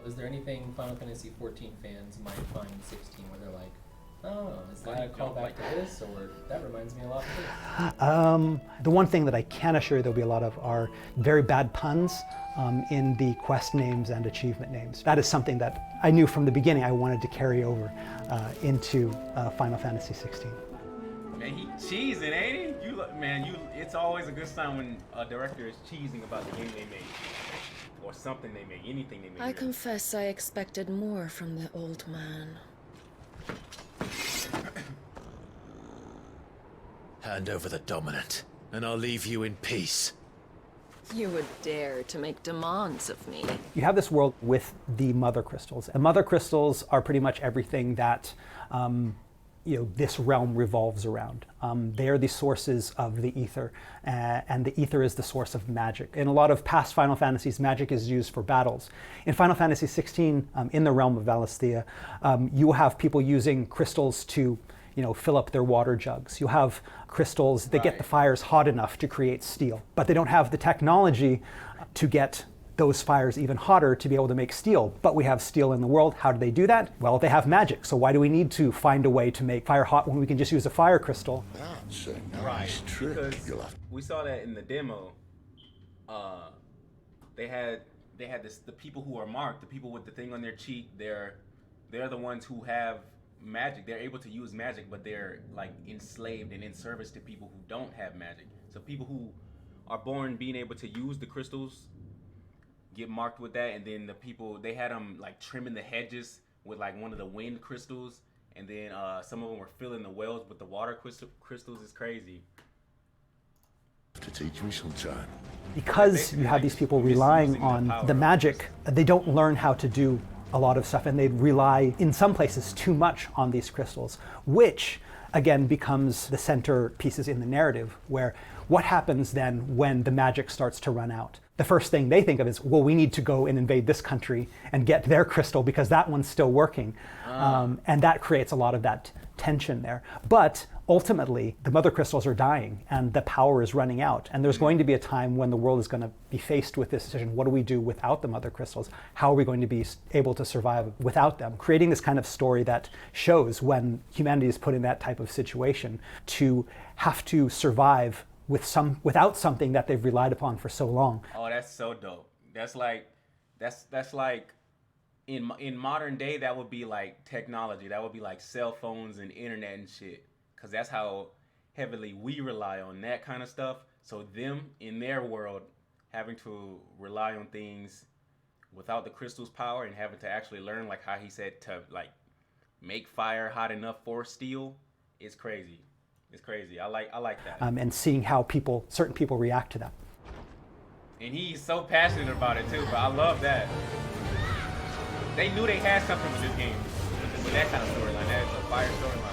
Is there anything Final Fantasy XIV fans might find in 16 where they're like, oh, is that a callback to this, or that reminds me a lot of this? The one thing that I can assure you there'll be a lot of are very bad puns in the quest names and achievement names. That is something that I knew from the beginning I wanted to carry over into Final Fantasy XVI. Man, he cheesing, ain't he? It's always a good sign when a director is cheesing about the game they made. Or something they made, anything they made. I confess I expected more from the old man. Hand over the dominant, and I'll leave you in peace. You would dare to make demands of me. You have this world with the mother crystals. And mother crystals are pretty much everything that this realm revolves around. They are the sources of the ether, and the ether is the source of magic. In a lot of past Final Fantasies, magic is used for battles. In Final Fantasy XVI, in the realm of Valisthea, you will have people using crystals to fill up their water jugs. You'll have crystals that get the fires hot enough to create steel, but they don't have the technology to get those fires even hotter to be able to make steel. But we have steel in the world. How do they do that? Well, they have magic. So why do we need to find a way to make fire hot when we can just use a fire crystal? That's a nice trick. Because we saw that in the demo. They had the people who are marked, the people with the thing on their cheek. They're the ones who have magic. They're able to use magic, but they're like enslaved and in service to people who don't have magic. So people who are born being able to use the crystals get marked with that, and then the people, they had them like trimming the hedges with like one of the wind crystals, and then some of them were filling the wells with the water crystals. Is crazy. To teach me sometime. Because you have these people relying on the magic, they don't learn how to do a lot of stuff, and they rely in some places too much on these crystals, which again becomes the center pieces in the narrative, where what happens then when the magic starts to run out? The first thing they think of is, well, we need to go and invade this country and get their crystal because that one's still working. And that creates a lot of that tension there. But ultimately, the mother crystals are dying and the power is running out. And there's going to be a time when the world is going to be faced with this decision. What do we do without the mother crystals? How are we going to be able to survive without them? Creating this kind of story that shows when humanity is put in that type of situation to have to survive without something that they've relied upon for so long. Oh, that's so dope. That's like in modern day, that would be like technology. That would be like cell phones and internet and shit. Because that's how heavily we rely on that kind of stuff. So them in their world having to rely on things without the crystal's power and having to actually learn, like how he said, to like make fire hot enough for steel, is crazy. It's crazy. I like that. And seeing how certain people react to that. And he's so passionate about it too, but I love that. They knew they had something with this game, with that kind of storyline, that the fire storyline.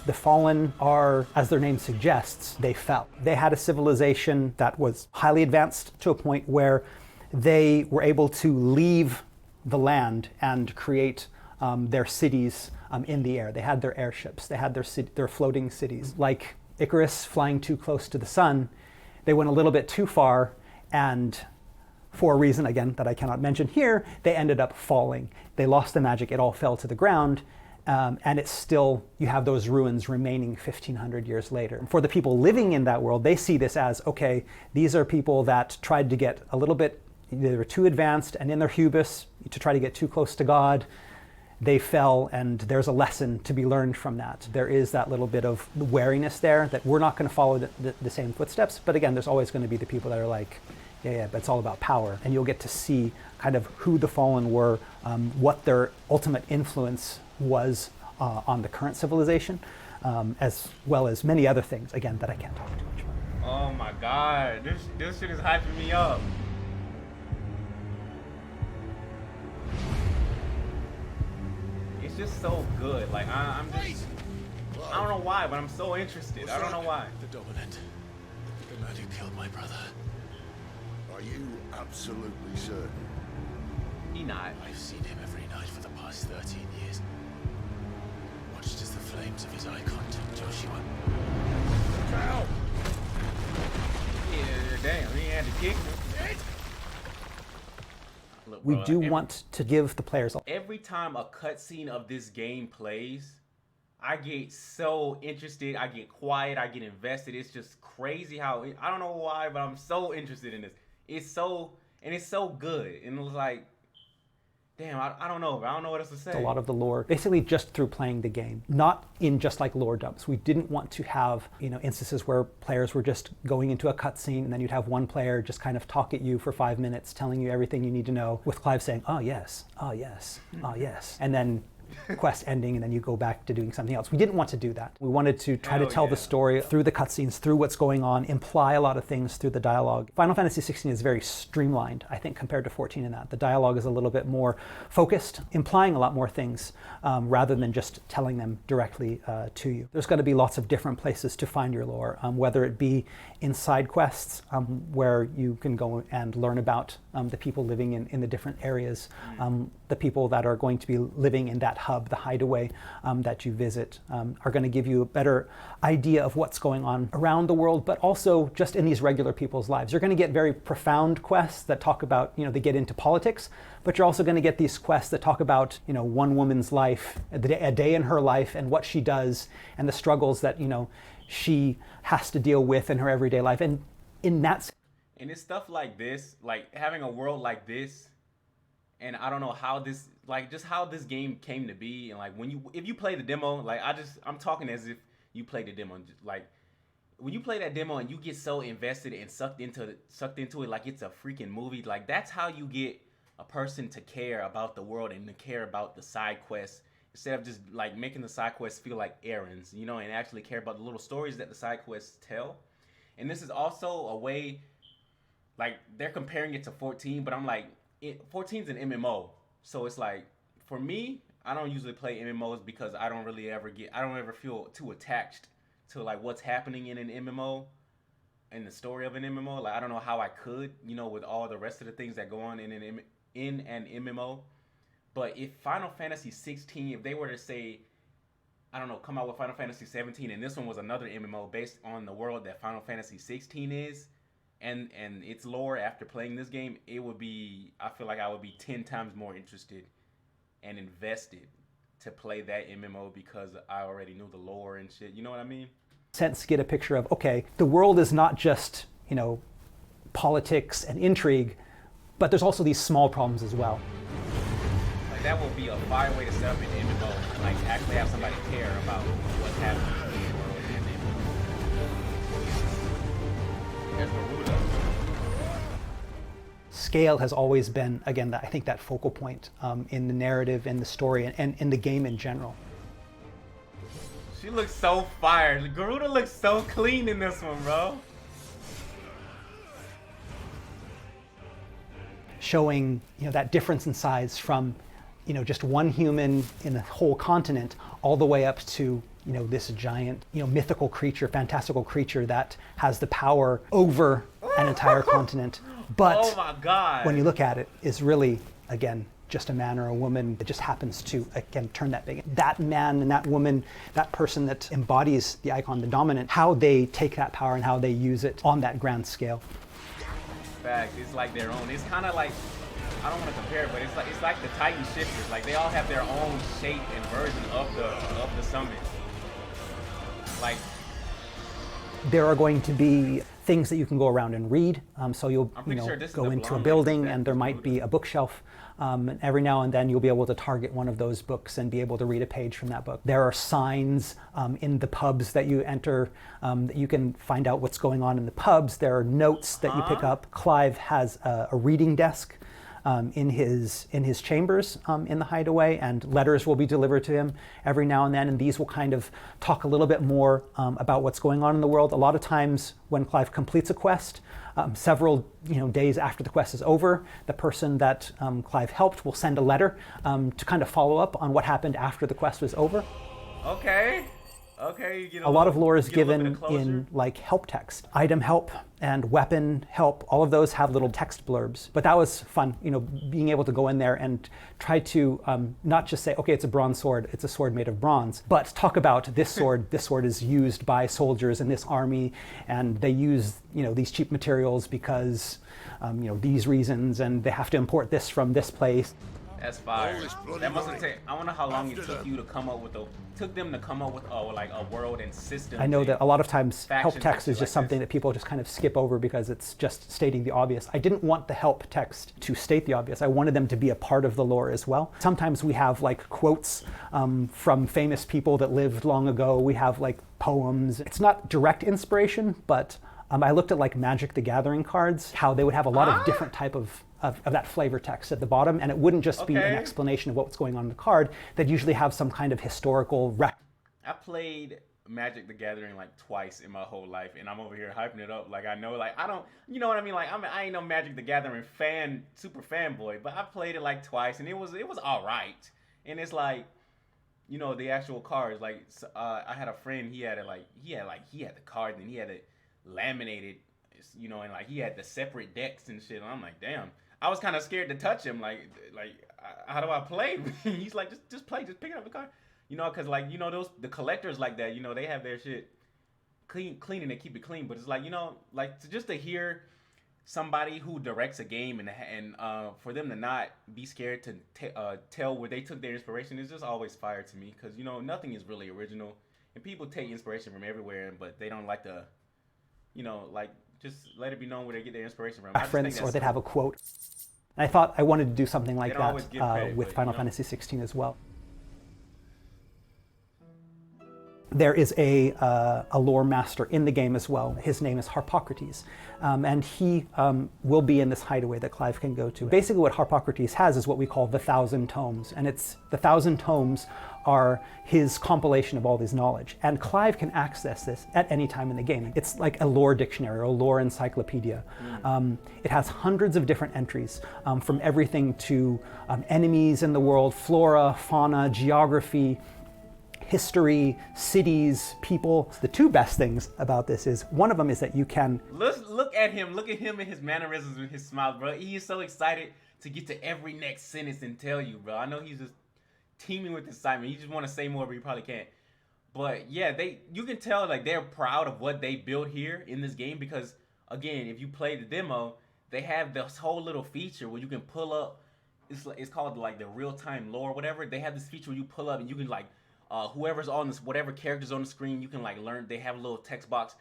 The Fallen are, as their name suggests, they fell. They had a civilization that was highly advanced to a point where they were able to leave the land and create their cities in the air. They had their airships. They had their floating cities. Like Icarus flying too close to the sun, they went a little bit too far, and for a reason, again, that I cannot mention here, they ended up falling. They lost the magic. It all fell to the ground. And it's still, you have those ruins remaining 1,500 years later. For the people living in that world, they see this as, okay, these are people that tried to get a little bit, they were too advanced, and in their hubris, to try to get too close to God, they fell, and there's a lesson to be learned from that. There is that little bit of wariness there, that we're not going to follow the same footsteps, but again, there's always going to be the people that are like, yeah, but it's all about power. And you'll get to see kind of who the Fallen were, what their ultimate influence was on the current civilization, as well as many other things, again, that I can't talk too much about. Oh my God, this shit is hyping me up. It's just so good. Like I don't know why, but I'm so interested. I don't know why. The dominant, the man who killed my brother. Are you absolutely certain? He not. I've seen him every night for the past 13 years. Watched as the flames of his icon took Joshua. Look out! kick. Look, We bro, do want to give the players every time a cutscene of this game plays, I get so interested. I get quiet. I get invested. It's just crazy how I don't know why, but I'm so interested in this. It's so good, and it was like, damn, I don't know. I don't know what else to say. a lot of the lore basically just through playing the game, not in just like lore dumps. We didn't want to have, instances where players were just going into a cutscene and then you'd have one player just kind of talk at you for 5 minutes, telling you everything you need to know, with Clive saying, oh yes, oh yes, oh yes, and then quest ending and then you go back to doing something else. We didn't want to do that. We wanted to try to tell the story through the cutscenes, through what's going on, imply a lot of things through the dialogue. Final Fantasy XVI is very streamlined, I think, compared to 14 in that. The dialogue is a little bit more focused, implying a lot more things rather than just telling them directly to you. There's going to be lots of different places to find your lore, whether it be in side quests where you can go and learn about the people living in the different areas, the people that are going to be living in that hub, the hideaway that you visit, are going to give you a better idea of what's going on around the world, but also just in these regular people's lives. You're going to get very profound quests that talk about, they get into politics, but you're also going to get these quests that talk about, one woman's life, a day in her life, and what she does, and the struggles that, she has to deal with in her everyday life. And in that, and it's stuff like this, like having a world like this, and I don't know how this, like just how this game came to be, and like if you play the demo, like I'm talking as if you played the demo, like when you play that demo and you get so invested and sucked into it like it's a freaking movie, like that's how you get a person to care about the world and to care about the side quests, instead of just like making the side quests feel like errands, and actually care about the little stories that the side quests tell. And this is also a way, like they're comparing it to 14, but I'm like, 14's an MMO, so it's like, for me, I don't usually play MMOs because I don't ever feel too attached to like what's happening in an MMO and the story of an MMO. Like I don't know how I could, with all the rest of the things that go on in an MMO. But if Final Fantasy 16, if they were to say, I don't know, come out with Final Fantasy 17, and this one was another MMO based on the world that Final Fantasy 16 is, and its lore after playing this game, I feel like I would be 10 times more interested and invested to play that MMO because I already knew the lore and shit. You know what I mean? Sense, get a picture of, okay, the world is not just, politics and intrigue, but there's also these small problems as well. Like that would be a fire way to set up an MMO, like actually have somebody care about what's happening in the world in the MMO. There's Garuda. Scale has always been, again, I think that focal point in the narrative, in the story, and in the game in general. She looks so fire. Garuda looks so clean in this one, bro. Showing, that difference in size from, just one human in a whole continent all the way up to, this giant, mythical creature, fantastical creature that has the power over an entire continent. But oh my God, when you look at it, is really, again, just a man or a woman that just happens to, again, turn that big. That man and that woman, that person that embodies the icon, the dominant, how they take that power and how they use it on that grand scale. Fact, it's like their own. It's kind of like, I don't want to compare it, but it's like the Titan shifters. Like they all have their own shape and version of the summon. Like there are going to be things that you can go around and read. So you'll go into a building and there might be a bookshelf. And every now and then you'll be able to target one of those books and be able to read a page from that book. There are signs in the pubs that you enter that you can find out what's going on in the pubs. There are notes that you pick up. Clive has a reading desk in his chambers in the hideaway, and letters will be delivered to him every now and then, and these will kind of talk a little bit more about what's going on in the world. A lot of times when Clive completes a quest, several days after the quest is over, the person that Clive helped will send a letter to kind of follow up on what happened after the quest was over. Okay. Okay, you get A lot of lore is you get a little bit given of closure. in like help text. Item help and weapon help, all of those have little text blurbs. But that was fun, you know, being able to go in there and try to not just say, okay, it's a bronze sword, it's a sword made of bronze, but talk about this sword. This sword is used by soldiers in this army, and they use, you know, these cheap materials because, you know, these reasons, and they have to import this from this place. That's fire. All this bloody That must have money. taken. I wonder how long it After took that. you to come up with took them to come up with like a world and system. I know and that a lot of times help factions text and is shit just like something this. that people just kind of skip over because it's just stating the obvious. I didn't want the help text to state the obvious. I wanted them to be a part of the lore as well. Sometimes we have like quotes from famous people that lived long ago. We have like poems. It's not direct inspiration, but I looked at like Magic the Gathering cards, how they would have a lot of different type of that flavor text at the bottom, and it wouldn't just be an Okay. explanation of what's going on in the card. They'd usually have some kind of historical I played Magic the Gathering like twice in my whole life, and I'm over here hyping it up like I know, like I don't, you know what I mean? Like I ain't no Magic the Gathering super fanboy, but I played it like twice, and it was all right. And it's like, you know, the actual cards. Like I had a friend, he had the card, and he had it laminated, you know, and like he had the separate decks and shit. And I'm like, damn. I was kind of scared to touch him. Like how do I play? He's like, just play, just pick up the card. You know, because like, you know, the collectors like that, you know, they have their shit clean and they keep it clean. But it's like, you know, like just to hear somebody who directs a game and for them to not be scared to tell where they took their inspiration is just always fire to me. Because, you know, nothing is really original. And people take inspiration from everywhere, but they don't like to, you know, like just let it be known where they get their inspiration from. I just think reference, or that's they'd have a quote. And I thought I wanted to do something like They don't always that give credit, with but, Final you know. Fantasy XVI as well. There is a lore master in the game as well. His name is Harpocrates, and he will be in this hideaway that Clive can go to. Basically what Harpocrates has is what we call the 1,000 tomes, and it's the 1,000 tomes are his compilation of all this knowledge, and Clive can access this at any time in the game. It's like a lore dictionary or a lore encyclopedia. It has hundreds of different entries, from everything to enemies in the world, flora, fauna, geography, history, cities, people. The two best things about this is, one of them is that you can... Look at him and his mannerisms and his smile, bro. He is so excited to get to every next sentence and tell you, bro. I know he's just teeming with excitement. He just want to say more, but he probably can't. But yeah, you can tell like they're proud of what they built here in this game because, again, if you play the demo, they have this whole little feature where you can pull up. It's called like the real-time lore, or whatever. They have this feature where you pull up and you can like whoever's on this, whatever character's on the screen, you can like learn. They have a little text box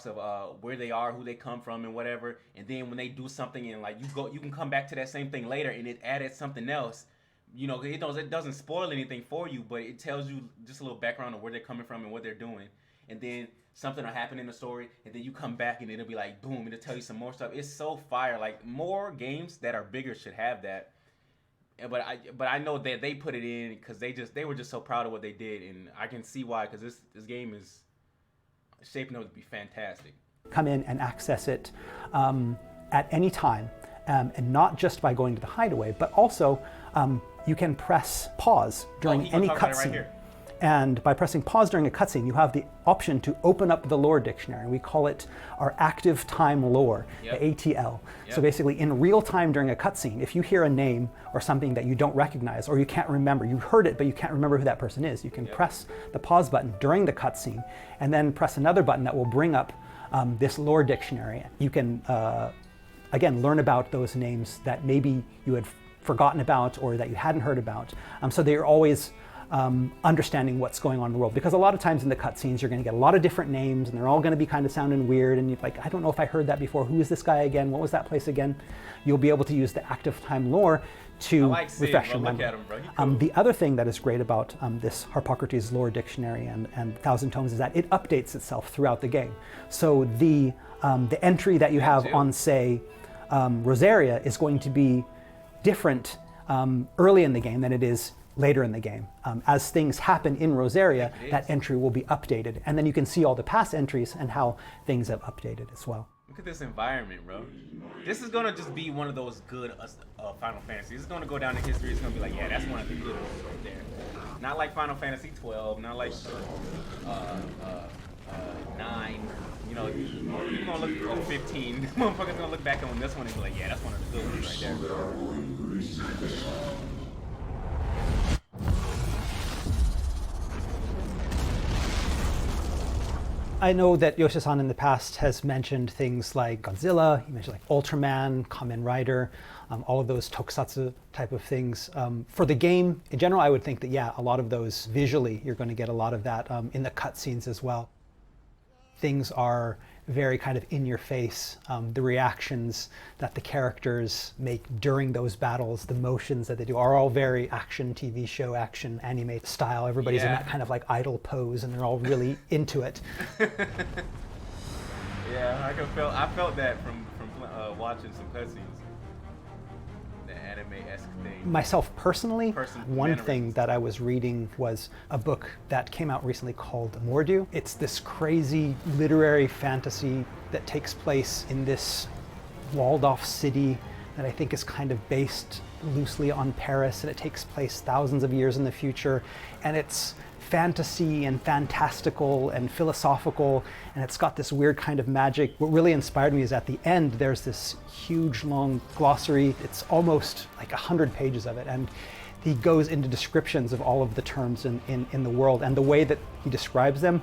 of where they are, who they come from, and whatever. And then when they do something and like you can come back to that same thing later, and it added something else. You know, it doesn't spoil anything for you, but it tells you just a little background of where they're coming from and what they're doing. And then something will happen in the story, and then you come back and it'll be like boom, it'll tell you some more stuff. It's so fire. Like more games that are bigger should have that. But I know that they put it in because they were just so proud of what they did, and I can see why, because this game is shaping up to be fantastic. Come in and access it at any time, and not just by going to the hideaway, but also you can press pause during any cutscene. Right, and by pressing pause during a cutscene, you have the option to open up the lore dictionary. We call it our active time lore, the ATL. So basically, in real time during a cutscene, if you hear a name or something that you don't recognize or you can't remember, you heard it but you can't remember who that person is, you can press the pause button during the cutscene and then press another button that will bring up this lore dictionary. You can, again, learn about those names that maybe you had forgotten about or that you hadn't heard about. So they're always understanding what's going on in the world, because a lot of times in the cutscenes you're going to get a lot of different names and they're all going to be kind of sounding weird and you're like, I don't know if I heard that before. Who is this guy again? What was that place again? You'll be able to use the active time lore to refresh your memory. The other thing that is great about this Harpocrates lore dictionary and 1,000 tomes is that it updates itself throughout the game. So the entry that you have on, say, Rosaria is going to be different early in the game than it is later in the game. As things happen in Rosaria, that entry will be updated, and then you can see all the past entries and how things have updated as well. at this environment, bro. This is gonna just be one of those good Final Fantasy. This is gonna go down in history. It's gonna be like, yeah, that's one of the good ones right there. Not like Final Fantasy 12. Not like 9. You know, you're gonna look at 15. Motherfuckers gonna look back on this one and be like, yeah, that's one of the good ones right there. I know that Yoshi-san in the past has mentioned things like Godzilla, he mentioned like Ultraman, Kamen Rider, all of those tokusatsu type of things. For the game in general, I would think that, yeah, a lot of those visually, you're going to get a lot of that in the cutscenes as well. Things are very kind of in your face. The reactions that the characters make during those battles, the motions that they do are all very action TV show, action anime style. Everybody's in that kind of like idle pose and they're all really into it. Yeah, I felt that from watching some cutscenes. The anime-esque thing. Myself personally, one thing that I was reading was a book that came out recently called Mordu. It's this crazy literary fantasy that takes place in this walled-off city that I think is kind of based loosely on Paris, and it takes place thousands of years in the future, and it's fantasy and fantastical and philosophical, and it's got this weird kind of magic. What really inspired me is at the end there's this huge long glossary. It's almost like 100 pages of it, and he goes into descriptions of all of the terms in the world, and the way that he describes them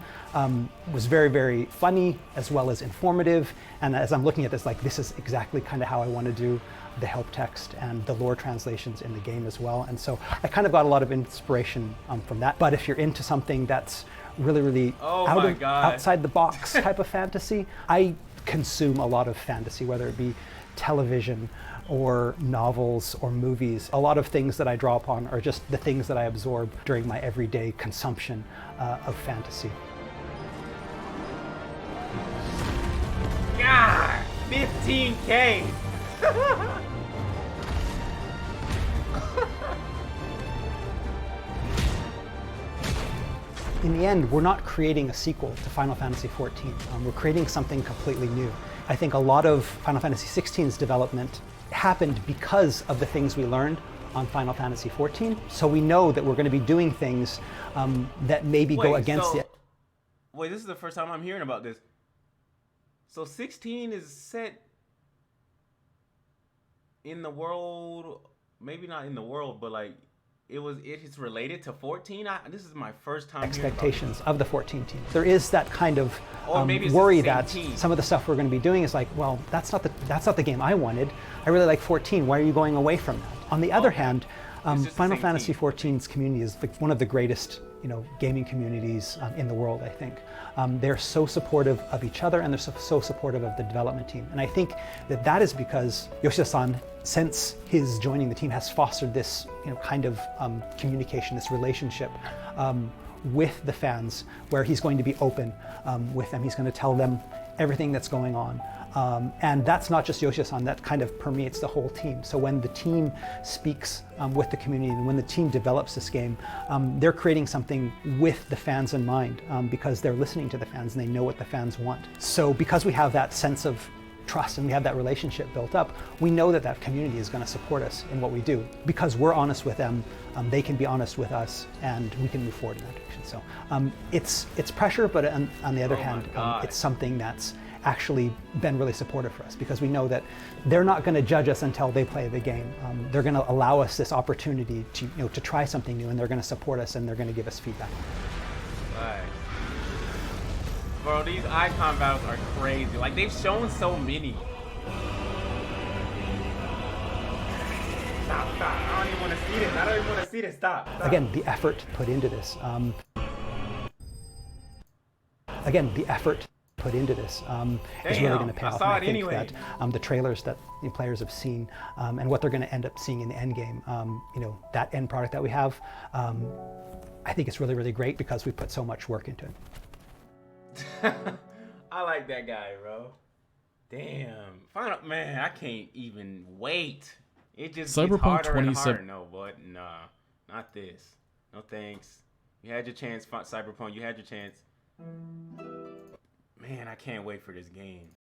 was very, very funny as well as informative. And as I'm looking at this, like, this is exactly kind of how I want to do the help text and the lore translations in the game as well. And so I kind of got a lot of inspiration from that. But if you're into something that's really, really outside the box type of fantasy, I consume a lot of fantasy, whether it be television or novels or movies. A lot of things that I draw upon are just the things that I absorb during my everyday consumption of fantasy. God, 15K. In the end, we're not creating a sequel to Final Fantasy XIV. We're creating something completely new. I think a lot of Final Fantasy XVI's development happened because of the things we learned on Final Fantasy XIV. So we know that we're going to be doing things that maybe go against it. Wait, this is the first time I'm hearing about this. So 16 is set in the world, maybe not in the world, but like it's related to 14. This is my first time Expectations of the 14 team. There is that kind of worry that some of the stuff we're going to be doing is like, well, that's not the game I wanted. I really like 14. Why are you going away from that? On the other hand, Final Fantasy XIV's community is like one of the greatest, gaming communities in the world, I think. They're so supportive of each other, and they're so supportive of the development team. And I think that is because Yoshida-san, since his joining the team, has fostered this kind of communication, this relationship with the fans, where he's going to be open with them. He's going to tell them everything that's going on. And that's not just Yoshida-san, that kind of permeates the whole team. So when the team speaks with the community and when the team develops this game, they're creating something with the fans in mind because they're listening to the fans and they know what the fans want. So because we have that sense of trust and we have that relationship built up, we know that that community is going to support us in what we do. Because we're honest with them, they can be honest with us, and we can move forward in that direction. So it's pressure, but on the other hand, it's something that's actually been really supportive for us, because we know that they're not going to judge us until they play the game. They're going to allow us this opportunity to try something new, and they're going to support us and they're going to give us feedback. Right. Bro, these icon battles are crazy. Like, they've shown so many. Stop. I don't even want to see this. Stop. Again, the effort put into this. Is really going to pay off. And I think that the trailers that players have seen and what they're going to end up seeing in the end game, that end product that we have, I think it's really, really great because we put so much work into it. I like that guy, bro. Damn. Man, I can't even wait. It just gets harder and harder. No, but nah, not this. No thanks. You had your chance, Cyberpunk. You had your chance. Man, I can't wait for this game.